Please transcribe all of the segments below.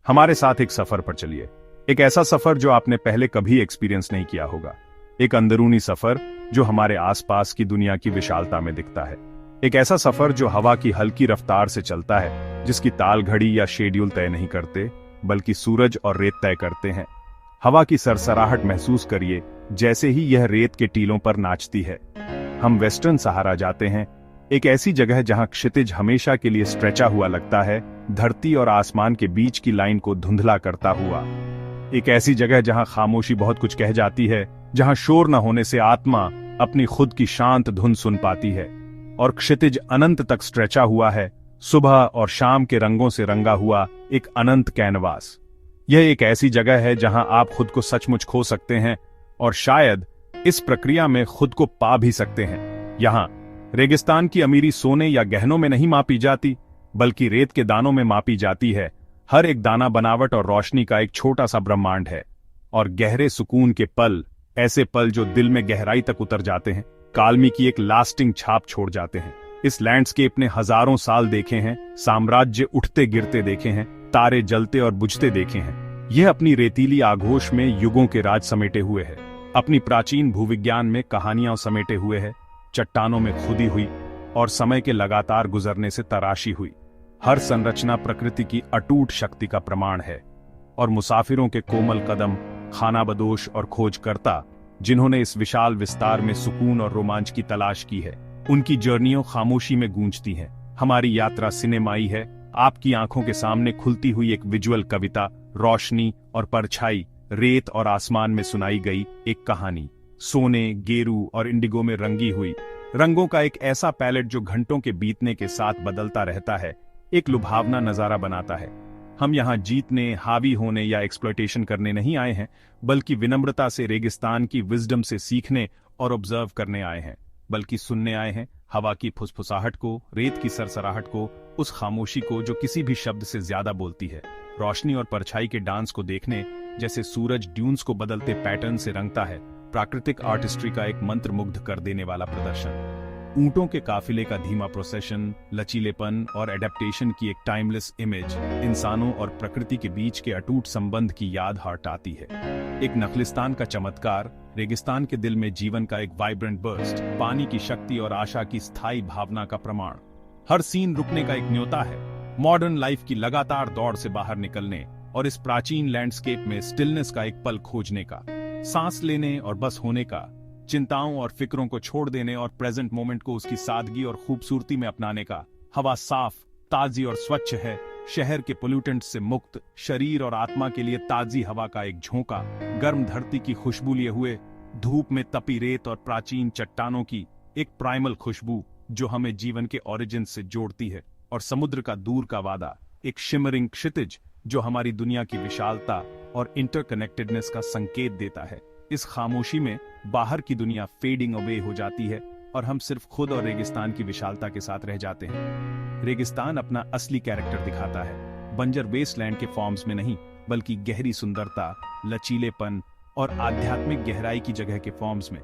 हमारे साथ एक सफर पर चलिए। एक ऐसा सफर जो आपने पहले कभी एक्सपीरियंस नहीं किया होगा। एक अंदरूनी सफर जो हमारे आसपास की दुनिया की विशालता में दिखता है। एक ऐसा सफर जो हवा की हल्की रफ्तार से चलता है, जिसकी ताल घड़ी या शेड्यूल तय नहीं करते, बल्कि सूरज और रेत तय करते हैं। हवा की सरसराहट महसूस करिए, जैसे ही यह रेत के टीलों पर नाचती है। हम वेस्टर्न सहारा जाते हैं, एक ऐसी जगह जहां क्षितिज हमेशा के लिए स्ट्रेचा हुआ लगता है, धरती और आसमान के बीच की लाइन को धुंधला करता हुआ। एक ऐसी जगह जहां खामोशी बहुत कुछ कह जाती है, जहां शोर न होने से आत्मा अपनी खुद की शांत धुन सुन पाती है, और क्षितिज अनंत तक स्ट्रेचा हुआ है, सुबह और शाम के रंगों से रंगा हुआ एक अनंत कैनवास। यह एक ऐसी जगह है जहां आप खुद को सचमुच खो सकते हैं, और शायद इस प्रक्रिया में खुद को पा भी सकते हैं। यहां रेगिस्तान की अमीरी सोने या गहनों में नहीं मापी जाती, बल्कि रेत के दानों में मापी जाती है। हर एक दाना बनावट और रोशनी का एक छोटा सा ब्रह्मांड है, और गहरे सुकून के पल, ऐसे पल जो दिल में गहराई तक उतर जाते हैं, कालमी की एक लास्टिंग छाप छोड़ जाते हैं। इस लैंडस्केप ने हजारों साल देखे हैं, साम्राज्य उठते गिरते देखे हैं, तारे जलते और बुझते देखे हैं। यह अपनी रेतीली आगोश में युगों के राज समेटे हुए है, अपनी प्राचीन भूविज्ञान में कहानियां समेटे हुए है, चट्टानों में खुदी हुई और समय के लगातार गुजरने से तराशी हुई। हर संरचना प्रकृति की अटूट शक्ति का प्रमाण है, और मुसाफिरों के कोमल कदम, खानाबदोश और खोजकर्ता, जिन्होंने इस विशाल विस्तार में सुकून और रोमांच की तलाश की है, उनकी जर्नियों खामोशी में गूंजती हैं। हमारी यात्रा सिनेमाई है, आपकी आंखों के सामने खुलती हुई एक विजुअल कविता, रोशनी और परछाई, रेत और आसमान में सुनाई गई एक कहानी, सोने, गेरू और इंडिगो में रंगी हुई रंगों का एक ऐसा पैलेट जो घंटों के बीतने के साथ बदलता रहता है, एक लुभावना नजारा बनाता है। हम यहाँ जीतने, हावी होने या एक्सप्लॉयटेशन करने नहीं आए हैं, बल्कि विनम्रता से रेगिस्तान की विजडम से सीखने और ऑब्जर्व करने आए हैं, बल्कि सुनने आए हैं। हवा की फुसफुसाहट को, रेत की सरसराहट को, उस खामोशी को जो किसी भी शब्द से ज्यादा बोलती है। रोशनी और परछाई के डांस को देखने, जैसे सूरज ड्यून्स को बदलते पैटर्न से रंगता है। प्राकृतिक आर्टिस्ट्री का एक मंत्रमुग्ध कर देने वाला प्रदर्शन। ऊंटों के काफिले का धीमा प्रोसेशन, लचीलेपन और एडेप्टेशन की एक टाइमलेस इमेज इंसानों और प्रकृति के बीच के अटूट संबंध की याद हटाती है। एक नखलिस्तान का चमत्कार, रेगिस्तान के दिल में जीवन का एक वाइब्रेंट बर्स्ट, पानी की शक्ति और आशा की स्थायी भावना का प्रमाण। हर सीन रुकने का एक न्योता है, मॉडर्न लाइफ की लगातार दौड़ से बाहर निकलने और इस प्राचीन लैंडस्केप में स्टिलनेस का एक पल खोजने का, सांस लेने और बस होने का, चिंताओं और फिक्रों को छोड़ देने और प्रेजेंट मोमेंट को उसकी सादगी और खूबसूरती में अपनाने का। हवा साफ, ताजी और स्वच्छ है, शहर के पोल्यूटेंट से मुक्त, शरीर और आत्मा के लिए ताजी हवा का एक झोंका, गर्म धरती की खुशबू लिए हुए, धूप में तपी रेत और प्राचीन चट्टानों की एक प्राइमल खुशबू जो हमें जीवन के ओरिजिन से जोड़ती है, और समुद्र का दूर का वादा, एक शिमरिंग क्षितिज जो हमारी दुनिया की विशालता और इंटरकनेक्टेडनेस का संकेत देता है। इस खामोशी में बाहर की दुनिया फेडिंग अवे हो जाती है, और हम सिर्फ खुद और रेगिस्तान की विशालता के साथ रह जाते हैं। रेगिस्तान अपना असली कैरेक्टर दिखाता है, बंजर वेस्टलैंड के फॉर्म्स में नहीं, बल्कि गहरी सुंदरता, लचीलेपन और आध्यात्मिक गहराई की जगह के फॉर्म्स में।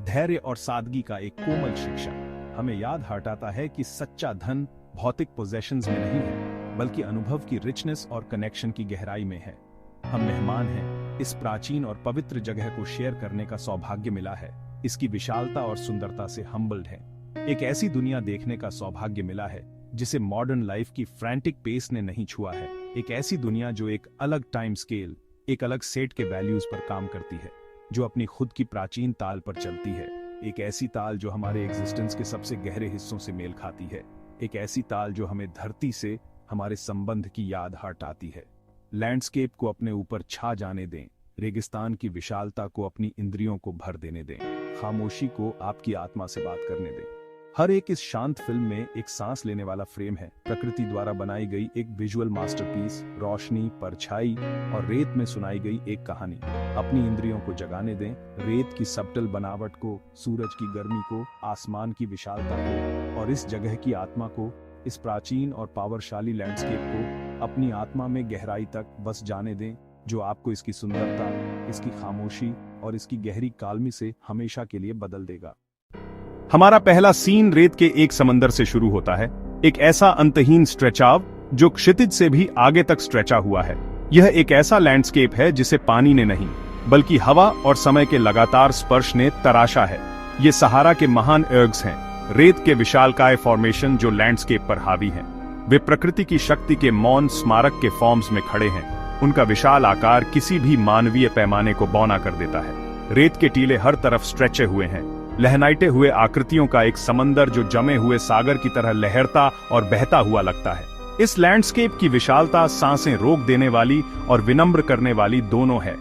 धैर्य और सादगी का एक कोमल शिक्षा हमें याद हटाता है कि सच्चा धन भौतिक पोजेशंस में नहीं है, बल्कि अनुभव की रिचनेस और कनेक्शन की गहराई में है। हम मेहमान हैं, इस प्राचीन और पवित्र जगह को शेयर करने का सौभाग्य मिला है। इसकी विशालता और सुंदरता से हम्बल्ड है। एक ऐसी दुनिया देखने का सौभाग्य मिला है जिसे मॉडर्न लाइफ की फ्रैंटिक पेस ने नहीं छुआ है। एक ऐसी दुनिया जो एक अलग टाइम स्केल, एक अलग सेट के वैल्यूज पर काम करती है, जो अपनी खुद की प्राचीन ताल पर चलती है। एक ऐसी ताल जो हमारे एग्जिस्टेंस के सबसे गहरे हिस्सों से मेल खाती है। एक ऐसी ताल जो हमें धरती से हमारे संबंध की याद हटाती है। लैंडस्केप को अपने ऊपर छा जाने दें, रेगिस्तान की विशालता को अपनी इंद्रियों को भर देने दें, खामोशी को आपकी आत्मा से बात करने दें। हर एक इस शांत फिल्म में एक सांस लेने वाला फ्रेम है, प्रकृति द्वारा बनाई गई एक विजुअल मास्टरपीस, रोशनी, परछाई और रेत में सुनाई गई एक कहानी। अपनी इंद्रियों को जगाने दें, रेत की सबटल बनावट को, सूरज की गर्मी को, आसमान की विशालता को, और इस जगह की आत्मा को, इस प्राचीन और पावरशाली लैंडस्केप को अपनी आत्मा में गहराई तक बस जाने दें, जो आपको इसकी सुंदरता, इसकी खामोशी और इसकी गहरी कालमी से हमेशा के लिए बदल देगा। हमारा पहला सीन रेत के एक समंदर से शुरू होता है, एक ऐसा अंतहीन स्ट्रेचाव जो क्षितिज से भी आगे तक स्ट्रेचा हुआ है। यह एक ऐसा लैंडस्केप है जिसे पानी ने नहीं बल्कि हवा और समय के लगातार स्पर्श ने तराशा है। ये सहारा के महान एर्ग्स हैं, रेत के विशालकाय फॉर्मेशन जो लैंडस्केप पर हावी हैं। वे प्रकृति की शक्ति के मौन स्मारक के फॉर्म्स में खड़े हैं। उनका विशाल आकार किसी भी मानवीय पैमाने को बौना कर देता है। रेत के टीले हर तरफ स्ट्रेचे हुए हैं, लहनाइटे हुए आकृतियों का एक समंदर जो जमे हुए सागर की तरह लहरता और बहता हुआ लगता है। इस लैंडस्केप की विशालता सांसें रोक देने वाली और विनम्र करने वाली दोनों है।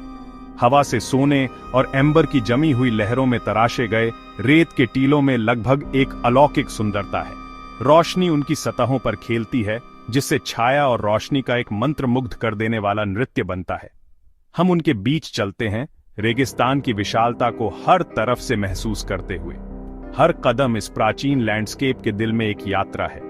हवा से सोने और एम्बर की जमी हुई लहरों में तराशे गए रेत के टीलों में लगभग एक अलौकिक सुंदरता है। रोशनी उनकी सतहों पर खेलती है, जिससे छाया और रोशनी का एक मंत्रमुग्ध कर देने वाला नृत्य बनता है। हम उनके बीच चलते हैं, रेगिस्तान की विशालता को हर तरफ से महसूस करते हुए। हर कदम इस प्राचीन लैंडस्केप के दिल में एक यात्रा है।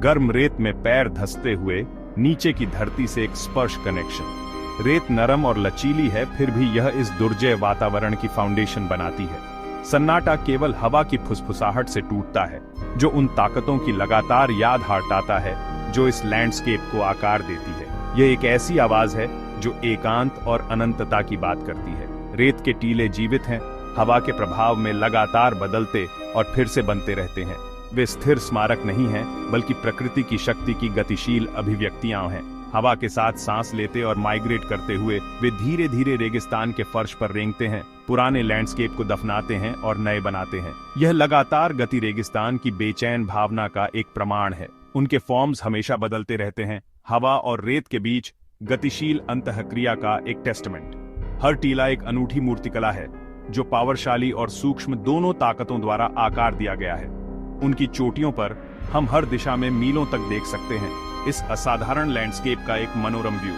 गर्म रेत में पैर धंसते हुए नीचे की धरती से एक स्पर्श कनेक्शन। रेत नरम और लचीली है, फिर भी यह इस दुर्जय वातावरण की फाउंडेशन बनाती है। सन्नाटा केवल हवा की फुसफुसाहट से टूटता है, जो उन ताकतों की लगातार याद हटाता है जो इस लैंडस्केप को आकार देती है। यह एक ऐसी आवाज है जो एकांत और अनंतता की बात करती है। रेत के टीले जीवित हैं, हवा के प्रभाव में लगातार बदलते और फिर से बनते रहते हैं। वे स्थिर स्मारक नहीं हैं, बल्कि प्रकृति की शक्ति की गतिशील अभिव्यक्तियां हैं। हवा के साथ सांस लेते और माइग्रेट करते हुए वे धीरे धीरे रेगिस्तान के फर्श पर रेंगते हैं, पुराने लैंडस्केप को दफनाते हैं और नए बनाते हैं। यह लगातार गति रेगिस्तान की बेचैन भावना का एक प्रमाण है। उनके फॉर्म्स हमेशा बदलते रहते हैं, हवा और रेत के बीच गतिशील अंतःक्रिया का एक टेस्टमेंट। हर टीला एक अनूठी मूर्तिकला है, जो पावरशाली और सूक्ष्म दोनों ताकतों द्वारा आकार दिया गया है। उनकी चोटियों पर हम हर दिशा में मीलों तक देख सकते हैं। इस असाधारण लैंडस्केप का एक मनोरम व्यू।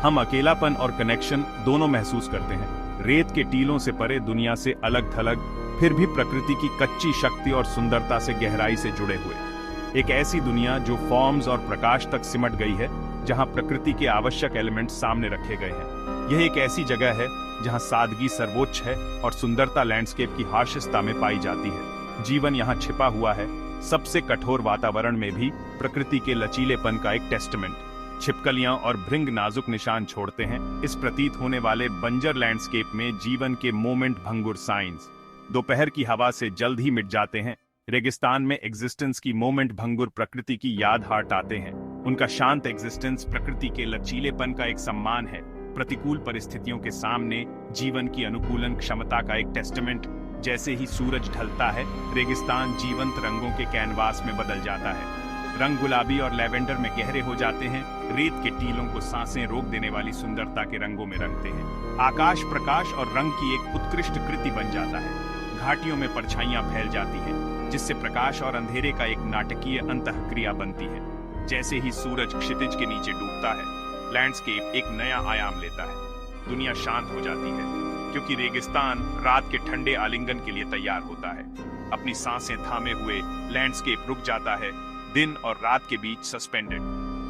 हम अकेलापन और कनेक्शन दोनों महसूस करते हैं। रेत के टीलों से परे दुनिया से अलग थलग, फिर भी प्रकृति की कच्ची शक्ति और सुंदरता से गहराई से जुड़े हुए। एक ऐसी दुनिया जो फॉर्म्स और प्रकाश तक सिमट गई है, जहां प्रकृति के आवश्यक एलिमेंट सामने रखे गए हैं। यह एक ऐसी जगह है जहां सादगी सर्वोच्च है और सुंदरता लैंडस्केप की हार्शता में पाई जाती है। जीवन यहाँ छिपा हुआ है, सबसे कठोर वातावरण में भी प्रकृति के लचीलेपन का एक टेस्टमेंट। छिपकलियां और भृंग नाजुक निशान छोड़ते हैं। इस प्रतीत होने वाले बंजर लैंडस्केप में जीवन के मोमेंट भंगुर साइंस दोपहर की हवा से जल्द ही मिट जाते हैं। रेगिस्तान में एग्जिस्टेंस की मोमेंट भंगुर प्रकृति की याद हटाते हैं। उनका शांत एग्जिस्टेंस प्रकृति के लचीलेपन का एक सम्मान है। प्रतिकूल परिस्थितियों के सामने जीवन की अनुकूलन क्षमता का एक टेस्टमेंट। जैसे ही सूरज ढलता है, रेगिस्तान जीवंत रंगों के कैनवास में बदल जाता है। रंग गुलाबी और लैवेंडर में गहरे हो जाते हैं, रेत के टीलों को सांसें रोक देने वाली सुंदरता के रंगों में रंगते हैं। आकाश प्रकाश और रंग की एक उत्कृष्ट कृति बन जाता है। घाटियों में परछाइयां फैल जाती हैं, जिससे प्रकाश और अंधेरे का एक नाटकीय अंतःक्रिया बनती है। जैसे ही सूरज क्षितिज के नीचे डूबता है, लैंडस्केप एक नया आयाम लेता है। दुनिया शांत हो जाती है, क्योंकि रेगिस्तान रात के ठंडे आलिंगन के लिए तैयार होता है। अपनी सांसें थामे हुए लैंडस्केप रुक जाता है, दिन और रात के बीच सस्पेंडेड।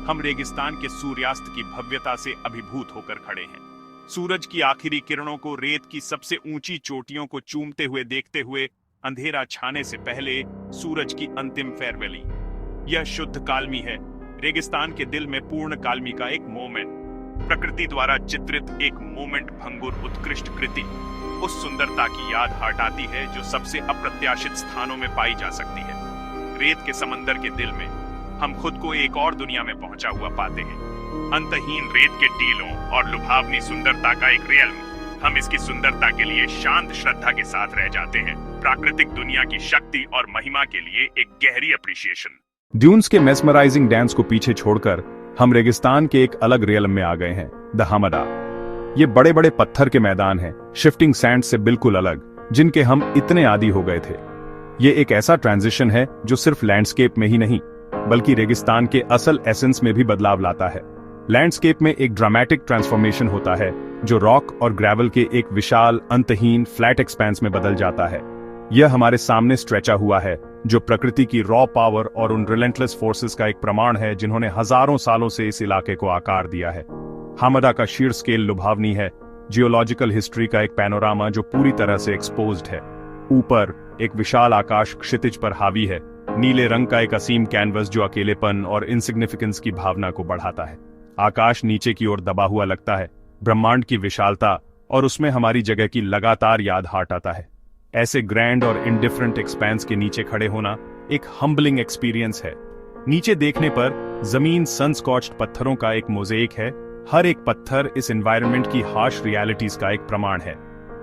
हम रेगिस्तान के सूर्यास्त की भव्यता से अभिभूत होकर खड़े हैं। सूरज की आखिरी किरणों को रेत की सबसे ऊंची चोटियों को चूमते हुए देखते हुए, अंधेरा छाने से पहले सूरज की अंतिम फेयरवेली। यह शुद्ध काल्मी है, रेगिस्तान के दिल में पूर्ण काल्मी का एक मोमेंट। प्रकृति द्वारा चित्रित एक मोमेंट भंगुर उत्कृष्ट कृति उस सुंदरता की याद हटाती है जो सबसे अप्रत्याशित स्थानों में पाई जा सकती है। रेत के समंदर के दिल में हम खुद को एक और दुनिया में पहुंचा हुआ पाते हैं। अंतहीन रेत के टीलों और लुभावनी सुंदरता का एक रियल्म। हम इसकी सुंदरता के लिए शांत श्रद्धा के साथ रह जाते हैं। प्राकृतिक दुनिया की शक्ति और महिमा के लिए एक गहरी अप्रिसिएशन। ड्यून्स के मेस्मराइजिंग डांस को पीछे छोड़कर हम रेगिस्तान के एक अलग रियल्म में आ गए हैं, द हमदा। ये बड़े बड़े पत्थर के मैदान हैं, शिफ्टिंग सैंड से बिल्कुल अलग, जिनके हम इतने आदी हो गए थे। ये एक ऐसा ट्रांजिशन है जो सिर्फ लैंडस्केप में ही नहीं, बल्कि रेगिस्तान के असल एसेंस में भी बदलाव लाता है। लैंडस्केप में एक ड्रामेटिक ट्रांसफॉर्मेशन होता है, जो रॉक और ग्रेवल के एक विशाल अंतहीन फ्लैट एक्सपेंस में बदल जाता है। यह हमारे सामने स्ट्रेचा हुआ है, जो प्रकृति की रॉ पावर और उन रिलेंटलेस फोर्सेस का एक प्रमाण है जिन्होंने हजारों सालों से इस इलाके को आकार दिया है। हमदा का शीर स्केल लुभावनी है, जियोलॉजिकल हिस्ट्री का एक पैनोरामा जो पूरी तरह से एक्सपोज्ड है। ऊपर एक विशाल आकाश क्षितिज पर हावी है, नीले रंग का एक असीम कैनवस जो अकेलेपन और इनसिग्निफिकेंस की भावना को बढ़ाता है। आकाश नीचे की ओर दबा हुआ लगता है, ब्रह्मांड की विशालता और उसमें हमारी जगह की लगातार याद हाट आता है। ऐसे ग्रैंड और इंडिफरेंट एक्सपेंस के नीचे खड़े होना एक हम्बलिंग एक्सपीरियंस है। नीचे देखने पर जमीन सनस्कॉच्ड पत्थरों का एक मोज़ेक है। हर एक पत्थर इस एनवायरनमेंट की हार्श रियलिटीज का एक प्रमाण है।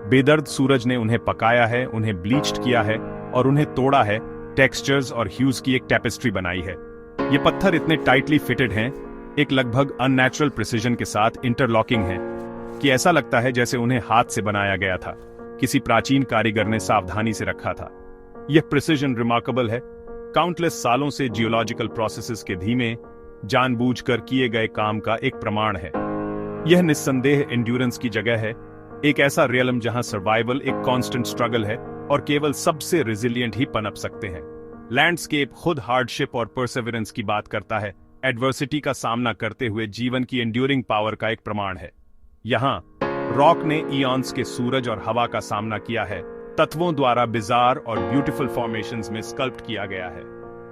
बेदर्द सूरज ने उन्हें पकाया है, उन्हें ब्लीच्ड किया है और उन्हें तोड़ा है, टेक्सचर्स और ह्यूज की एक टेपेस्ट्री बनाई है। ये पत्थर इतने टाइटली फिटेड हैं, एक लगभग अननेचुरल प्रिसिजन के साथ इंटरलॉकिंग है, कि ऐसा लगता है जैसे उन्हें हाथ से बनाया गया था, किसी प्राचीन कारीगर ने सावधानी से रखा था। यह प्रिसिजन रिमार्केबल है, काउंटलेस सालों से जियोलॉजिकल प्रोसेसेस के धीमे जानबूझकर किए गए काम का एक प्रमाण है। यह निस्संदेह एंड्योरेंस की जगह है, एक ऐसा रियलम जहां सर्वाइवल एक कांस्टेंट स्ट्रगल है और केवल सबसे रेजिलिएंट ही पनप सकते हैं। लैंडस्केप खुद हार्डशिप और परसेवरेंस की बात करता है, एडवर्सिटी का सामना करते हुए जीवन की एंड्यूरिंग पावर का एक प्रमाण है। यहाँ रॉक ने इयॉन्स के सूरज और हवा का सामना किया है, तत्वों द्वारा बिजार और ब्यूटीफुल फॉर्मेशंस में स्कल्प्ट किया गया है।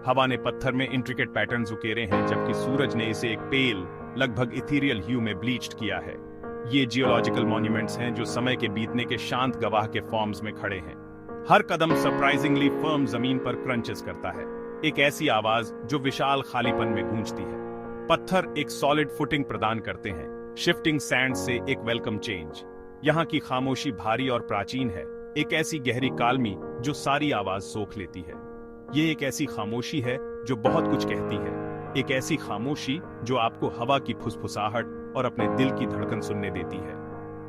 हवा ने पत्थर में इंट्रिकेट पैटर्न्स उकेरे हैं, जबकि सूरज ने इसे एक पेल, लगभग इथीरियल ह्यू में ब्लीच्ड किया है। ये जियोलॉजिकल मॉन्यूमेंट्स हैं जो समय के बीतने के शांत गवाह के फॉर्म्स में खड़े हैं। हर कदम सरप्राइजिंगली फर्म जमीन पर क्रंचेस करता है, एक ऐसी आवाज जो विशाल खालीपन में गूंजती है। पत्थर एक सॉलिड फुटिंग प्रदान करते हैं, शिफ्टिंग सैंड से एक वेलकम चेंज। यहाँ की खामोशी भारी और प्राचीन है, एक ऐसी गहरी कालमी जो सारी आवाज सोख लेती है। ये एक ऐसी खामोशी है जो बहुत कुछ कहती है, एक ऐसी खामोशी जो आपको हवा की फुसफुसाहट और अपने दिल की धड़कन सुनने देती है।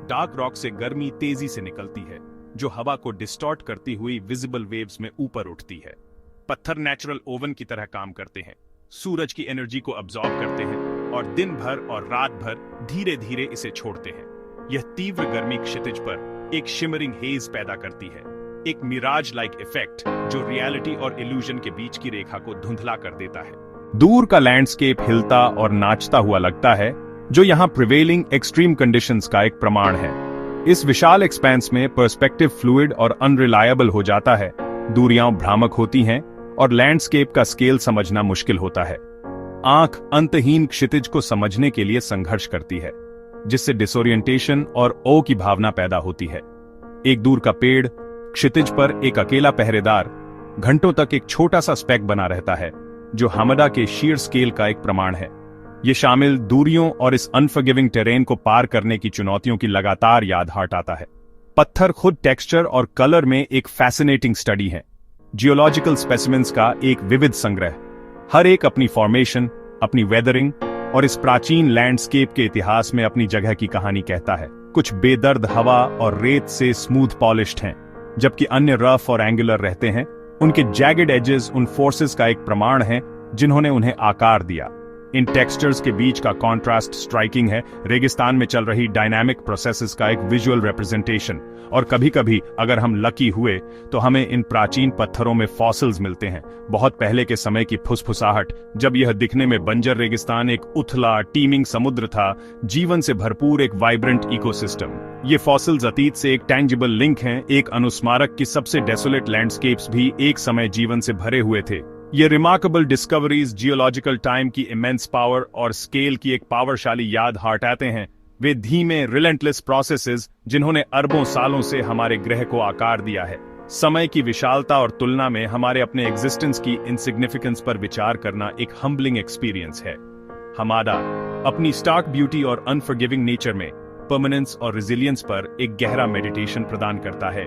डार्क रॉक से गर्मी तेजी से निकलती है, जो हवा को डिस्टॉर्ट करती हुई विजिबल वेव्स में ऊपर उठती है। पत्थर नेचुरल ओवन की तरह काम करते हैं, सूरज की एनर्जी को अब्सॉर्ब करते हैं और दिन भर और रात भर धीरे धीरे इसे छोड़ते हैं। यह तीव्र गर्मी क्षितिज पर एक शिमरिंग हेज पैदा करती है, एक मिराज लाइक इफेक्ट जो रियलिटी और इल्यूजन के बीच की रेखा को धुंधला कर देता है। दूर का लैंडस्केप हिलता और नाचता हुआ लगता है, जो यहाँ प्रिवेलिंग एक्सट्रीम कंडीशंस का एक प्रमाण है। इस विशाल एक्सपेंस में पर्सपेक्टिव फ्लूइड और अनरिलायबल हो जाता है, दूरियां भ्रामक होती हैं और लैंडस्केप का स्केल समझना मुश्किल होता है। आंख अंतहीन क्षितिज को समझने के लिए संघर्ष करती है, जिससे डिसोरिएंटेशन और ओ की भावना पैदा होती है। एक दूर का पेड़, क्षितिज पर एक अकेला पहरेदार, घंटों तक एक छोटा सा स्पेक बना रहता है, जो हमदा के शीर स्केल का एक प्रमाण है। ये शामिल दूरियों और इस अनफॉरगिविंग टेरेन को पार करने की चुनौतियों की लगातार याद हटाता है। पत्थर खुद टेक्सचर और कलर में एक फैसिनेटिंग स्टडी है, जियोलॉजिकल स्पेसिमेंस का एक विविध संग्रह। हर एक अपनी फॉर्मेशन, अपनी वेदरिंग और इस प्राचीन लैंडस्केप के इतिहास में अपनी जगह की कहानी कहता है। कुछ बेदर्द हवा और रेत से स्मूथ पॉलिश्ड हैं, जबकि अन्य रफ और एंगुलर रहते हैं। उनके जैगेड एजेस उन फोर्सेस का एक प्रमाण है जिन्होंने उन्हें आकार दिया। इन टेक्सचर्स के बीच का कॉन्ट्रास्ट स्ट्राइकिंग है, रेगिस्तान में चल रही डायनामिक प्रोसेसेस का एक विजुअल रिप्रेजेंटेशन। और कभी कभी अगर हम लकी हुए तो हमें इन प्राचीन पत्थरों में फॉसिल्स मिलते हैं, बहुत पहले के समय की फुसफुसाहट, जब यह दिखने में बंजर रेगिस्तान एक उथला टीमिंग समुद्र था, जीवन से भरपूर एक वाइब्रेंट इकोसिस्टम। ये फॉसिल्स अतीत से एक टैंजिबल लिंक हैं, एक अनुस्मारक कि सबसे डेसोलेट लैंडस्केप्स भी एक समय जीवन से भरे हुए थे। ये रिमार्केबल डिस्कवरीज जियोलॉजिकल टाइम की इमेंस पावर और स्केल की एक पावरशाली याद हटाते हैं। वे धीमे रिलेंटलेस प्रोसेसेस जिन्होंने अरबों सालों से हमारे ग्रह को आकार दिया है। समय की विशालता और तुलना में हमारे अपने एग्जिस्टेंस की इनसिग्निफिकेंस पर विचार करना एक हम्बलिंग एक्सपीरियंस है। हमारा अपनी स्टार्क ब्यूटी और अनफॉरगिविंग नेचर में परमानेंस और रेजिलियंस पर एक गहरा मेडिटेशन प्रदान करता है।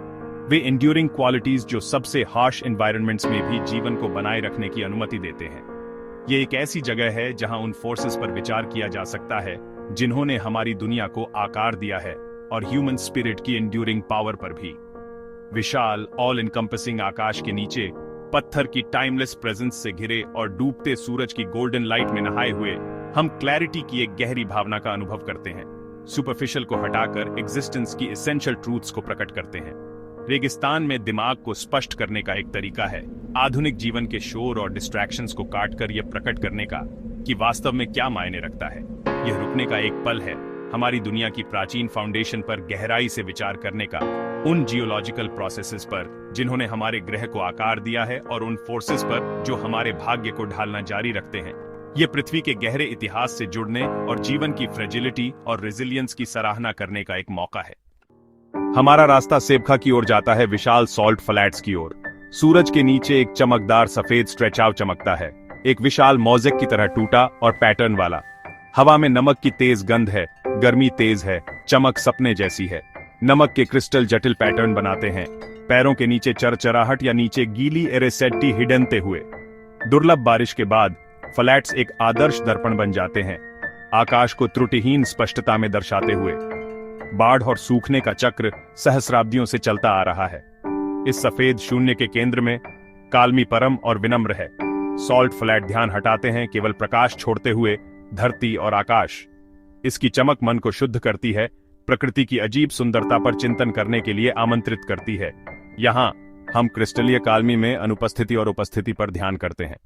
वे एंड्यूरिंग क्वालिटीज जो सबसे हार्श एनवायरनमेंट्स में भी जीवन को बनाए रखने की अनुमति देते हैं। ये एक ऐसी जगह है जहां उन फोर्सेस पर विचार किया जा सकता है जिन्होंने हमारी दुनिया को आकार दिया है, और ह्यूमन स्पिरिट की एंड्यूरिंग पावर पर भी। विशाल ऑल इनकम्पसिंग आकाश के नीचे पत्थर की टाइमलेस प्रेजेंस से घिरे और डूबते सूरज की गोल्डन लाइट में नहाए हुए हम क्लैरिटी की एक गहरी भावना का अनुभव करते हैं। सुपरफिशियल को हटाकर एग्जिस्टेंस की एसेंशियल ट्रूथ्स को प्रकट करते हैं। रेगिस्तान में दिमाग को स्पष्ट करने का एक तरीका है, आधुनिक जीवन के शोर और डिस्ट्रैक्शंस को काटकर यह प्रकट करने का कि वास्तव में क्या मायने रखता है। यह रुकने का एक पल है, हमारी दुनिया की प्राचीन फाउंडेशन पर गहराई से विचार करने का, उन जियोलॉजिकल प्रोसेसेस पर जिन्होंने हमारे ग्रह को आकार दिया है और उन फोर्सेस पर जो हमारे भाग्य को ढालना जारी रखते हैं। ये पृथ्वी के गहरे इतिहास से जुड़ने और जीवन की फ्रेजिलिटी और रेजिलियंस की सराहना करने का एक मौका है। हमारा रास्ता सेबखा की ओर जाता है, विशाल सॉल्ट फ्लैट्स की ओर। सूरज के नीचे एक चमकदार सफेद स्ट्रेच आउट चमकता है, एक विशाल मोज़ेक की तरह टूटा और पैटर्न वाला। हवा में नमक की तेज गंध है, गर्मी तेज है, चमक सपने जैसी है। नमक के क्रिस्टल जटिल पैटर्न बनाते हैं, पैरों के नीचे चरचराहट या नीचे गीली एरेसेट्टी हिडनते हुए। दुर्लभ बारिश के बाद फ्लैट्स एक आदर्श दर्पण बन जाते हैं, आकाश को त्रुटिहीन स्पष्टता में दर्शाते हुए। बाढ़ और सूखने का चक्र सहस्राब्दियों से चलता आ रहा है। इस सफेद शून्य के केंद्र में काल्मी परम और विनम्र है। सॉल्ट फ्लैट ध्यान हटाते हैं, केवल प्रकाश छोड़ते हुए धरती और आकाश। इसकी चमक मन को शुद्ध करती है, प्रकृति की अजीब सुंदरता पर चिंतन करने के लिए आमंत्रित करती है। यहाँ हम क्रिस्टलीय काल्मी में अनुपस्थिति और उपस्थिति पर ध्यान करते हैं।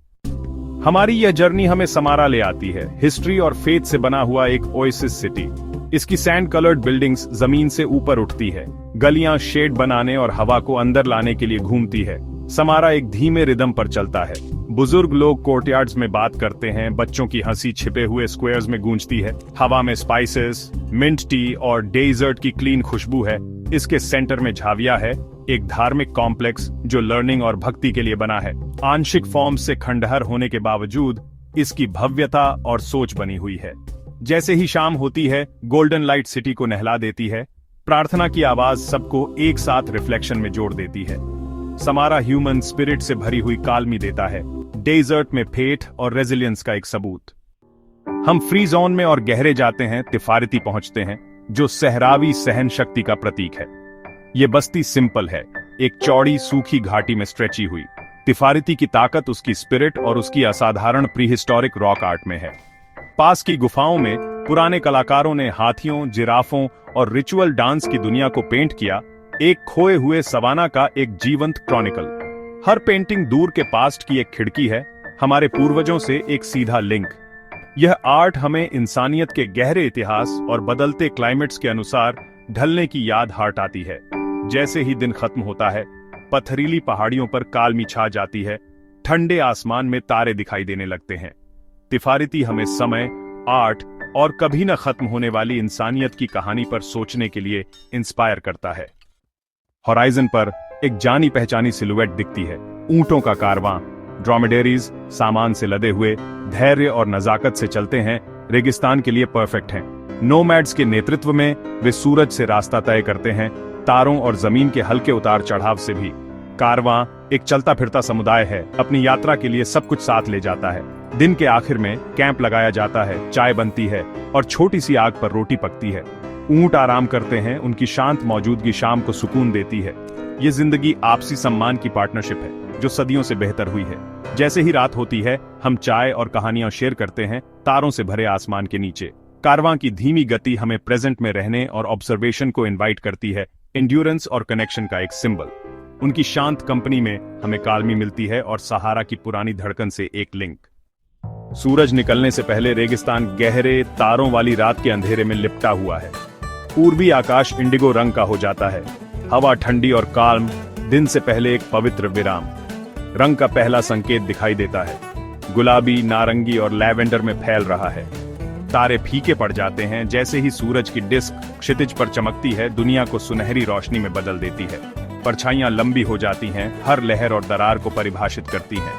हमारी यह जर्नी हमें समारा ले आती है, हिस्ट्री और फेथ से बना हुआ एक ओएसिस सिटी। इसकी सैंड कलर्ड बिल्डिंग्स जमीन से ऊपर उठती है, गलियां शेड बनाने और हवा को अंदर लाने के लिए घूमती है। समारा एक धीमे रिदम पर चलता है। बुजुर्ग लोग कोर्टयार्ड्स में बात करते हैं, बच्चों की हंसी छिपे हुए स्क्वायर्स में गूंजती है। हवा में स्पाइसेस, मिंट टी और डेजर्ट की क्लीन खुशबू है। इसके सेंटर में झाविया है, एक धार्मिक कॉम्प्लेक्स जो लर्निंग और भक्ति के लिए बना है। आंशिक फॉर्म से खंडहर होने के बावजूद इसकी भव्यता और सोच बनी हुई है। जैसे ही शाम होती है, गोल्डन लाइट सिटी को नहला देती है। प्रार्थना की आवाज सबको एक साथ रिफ्लेक्शन में जोड़ देती है। समारा ह्यूमन स्पिरिट से भरी हुई काल्मी देता है, डेजर्ट में फेथ और रेजिलियंस का एक सबूत। हम फ्री जोन में और गहरे जाते हैं, तिफारिती पहुंचते हैं, जो सहरावी सहन शक्ति का प्रतीक है। ये बस्ती सिंपल है, एक चौड़ी सूखी घाटी में स्ट्रेची हुई। तिफारिती की ताकत उसकी स्पिरिट और उसकी असाधारण प्रीहिस्टोरिक रॉक आर्ट में है। पास की गुफाओं में पुराने कलाकारों ने हाथियों, जिराफों और रिचुअल डांस की दुनिया को पेंट किया, एक खोए हुए सवाना का एक जीवंत क्रॉनिकल। हर पेंटिंग दूर के पास्ट की एक खिड़की है, हमारे पूर्वजों से एक सीधा लिंक। यह आर्ट हमें इंसानियत के गहरे इतिहास और बदलते क्लाइमेट्स के अनुसार ढलने की याद हटाती है। जैसे ही दिन खत्म होता है, पथरीली पहाड़ियों पर काल्मी छा जाती है, ठंडे आसमान में तारे दिखाई देने लगते हैं। तिफारिती हमें समय, आर्ट और कभी न खत्म होने वाली इंसानियत की कहानी पर सोचने के लिए इंस्पायर करता है। होराइजन पर एक जानी पहचानी सिलुएट दिखती है, ऊंटों का कारवां। ड्रोमेडेरीज सामान से लदे हुए धैर्य और नजाकत से चलते हैं, रेगिस्तान के लिए परफेक्ट हैं। नोमैड्स के नेतृत्व में वे सूरज से रास्ता तय करते हैं, तारों और जमीन के हल्के उतार चढ़ाव से भी। कारवां एक चलता फिरता समुदाय है, अपनी यात्रा के लिए सब कुछ साथ ले जाता है। दिन के आखिर में कैंप लगाया जाता है, चाय बनती है और छोटी सी आग पर रोटी पकती है। ऊंट आराम करते हैं, उनकी शांत मौजूदगी शाम को सुकून देती है। ये जिंदगी आपसी सम्मान की पार्टनरशिप है, जो सदियों से बेहतर हुई है। जैसे ही रात होती है, हम चाय और कहानियां शेयर करते हैं, तारों से भरे आसमान के नीचे। कारवां की धीमी गति हमें प्रेजेंट में रहने और ऑब्जर्वेशन को इनवाइट करती है, एंड्योरेंस और कनेक्शन का एक सिंबल। उनकी शांत कंपनी में हमें काल्मी मिलती है और सहारा की पुरानी धड़कन से एक लिंक। सूरज निकलने से पहले रेगिस्तान गहरे तारों वाली रात के अंधेरे में लिपटा हुआ है। पूर्वी आकाश इंडिगो रंग का हो जाता है, हवा ठंडी और काल्म, दिन से पहले एक पवित्र विराम। रंग का पहला संकेत दिखाई देता है, गुलाबी, नारंगी और लैवेंडर में फैल रहा है। तारे फीके पड़ जाते हैं। जैसे ही सूरज की डिस्क क्षितिज पर चमकती है, दुनिया को सुनहरी रोशनी में बदल देती है। परछाइयां लंबी हो जाती हैं, हर लहर और दरार को परिभाषित करती हैं।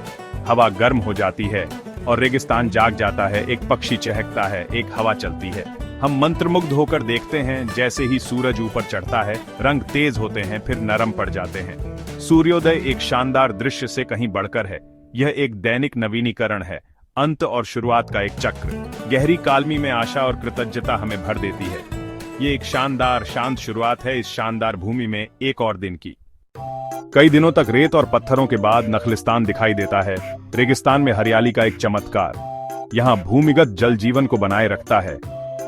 हवा गर्म हो जाती है और रेगिस्तान जाग जाता है। एक पक्षी चहकता है, एक हवा चलती है। हम मंत्रमुग्ध होकर देखते हैं। जैसे ही सूरज ऊपर चढ़ता है, रंग तेज होते हैं, फिर नरम पड़ जाते हैं। सूर्योदय एक शानदार दृश्य से कहीं बढ़कर है। यह एक दैनिक नवीनीकरण है, अंत और शुरुआत का एक चक्र। गहरी काल्मी में आशा और कृतज्ञता हमें भर देती है। ये एक शानदार शांत शुरुआत है, इस शानदार भूमि में एक और दिन की। कई दिनों तक रेत और पत्थरों के बाद नखलिस्तान दिखाई देता है, रेगिस्तान में हरियाली का एक चमत्कार। यहाँ भूमिगत जल जीवन को बनाए रखता है,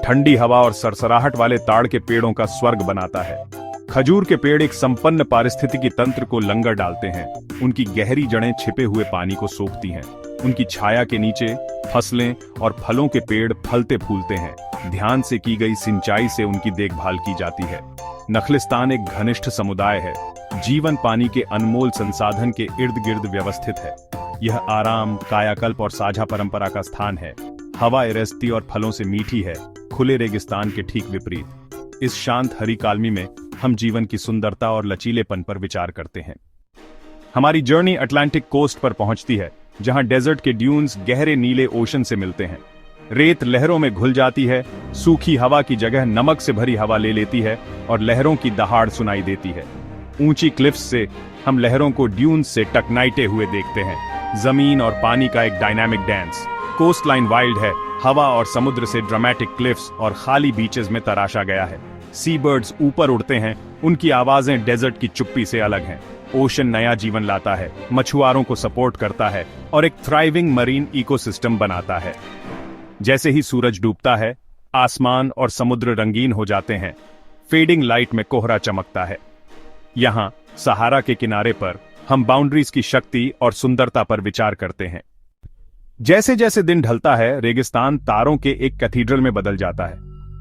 ठंडी हवा और सरसराहट वाले ताड़ के पेड़ों का स्वर्ग बनाता है। खजूर के पेड़ एक संपन्न पारिस्थितिकी तंत्र को लंगर डालते हैं। उनकी गहरी जड़ें छिपे हुए पानी को सोखती हैं। उनकी छाया के नीचे फसलें और फलों के पेड़ फलते फूलते हैं। ध्यान से की गई सिंचाई से उनकी देखभाल की जाती है। नखलिस्तान एक घनिष्ठ समुदाय है, जीवन पानी के अनमोल संसाधन के इर्द गिर्द व्यवस्थित है। यह आराम, कायाकल्प और साझा परंपरा का स्थान है। हवा रेस्ती और फलों से मीठी है, खुले रेगिस्तान के ठीक विपरीत। इस शांत हरी कालमी में हम जीवन की सुंदरता और लचीलेपन पर विचार करते हैं। हमारी जर्नी अटलांटिक कोस्ट पर पहुंचती है, जहां डेजर्ट के ड्यून्स गहरे नीले ओशन से मिलते हैं। रेत लहरों में घुल जाती है, सूखी हवा की जगह नमक से भरी हवा ले लेती है और लहरों की दहाड़ सुनाई देती है। ऊंची क्लिफ्स से हम लहरों को ड्यून्स से टकनाइटे हुए देखते हैं। जमीन और पानी का एक dynamic dance. Coastline wild है, हवा और समुद्र से ड्रामेटिक क्लिफ्स और खाली बीचेस में तराशा गया है। सी बर्ड्स ऊपर उड़ते हैं, उनकी आवाजें डेजर्ट की चुप्पी से अलग हैं। ओशन नया जीवन लाता है, मछुआरों को सपोर्ट करता है और एक थ्राइविंग मरीन इकोसिस्टम बनाता है। जैसे ही सूरज डूबता है, आसमान और समुद्र रंगीन हो जाते हैं। फेडिंग लाइट में कोहरा चमकता है। यहां सहारा के किनारे पर हम बाउंड्रीज की शक्ति और सुंदरता पर विचार करते हैं। जैसे जैसे दिन ढलता है, रेगिस्तान तारों के एक कैथीड्रल में बदल जाता है।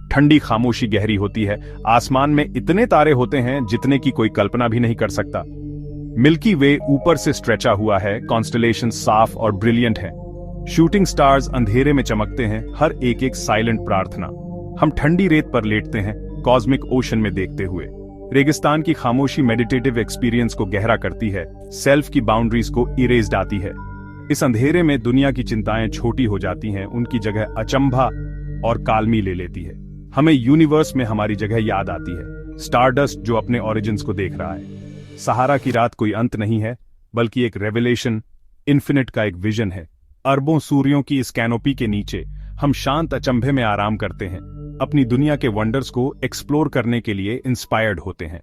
ठंडी खामोशी गहरी होती है। आसमान में इतने तारे होते हैं जितने की कोई कल्पना भी नहीं कर सकता। मिल्की वे ऊपर से स्ट्रेचा हुआ है, कॉन्स्टलेशन साफ और ब्रिलियंट है। शूटिंग स्टार्स अंधेरे में चमकते हैं, हर एक एक साइलेंट प्रार्थना। हम ठंडी रेत पर लेटते हैं, कॉस्मिक ओशन में देखते हुए। रेगिस्तान की खामोशी मेडिटेटिव एक्सपीरियंस को गहरा करती है, सेल्फ की बाउंड्रीज को इरेज आती है। इस अंधेरे में दुनिया की चिंताएं छोटी हो जाती हैं, उनकी जगह अचंभा और कालमी ले लेती है। हमें यूनिवर्स में हमारी जगह याद आती है। स्टारडस्ट जो अपने ओरिजिन्स को देख रहा है। सहारा की रात कोई अंत नहीं है, बल्कि एक रेवलेशन, इन्फिनिट का एक विजन है। अरबों सूर्यों की इस कैनोपी के नीचे हम शांत अचंभे में आराम करते हैं, अपनी दुनिया के वंडर्स को एक्सप्लोर करने के लिए इंस्पायर्ड होते हैं।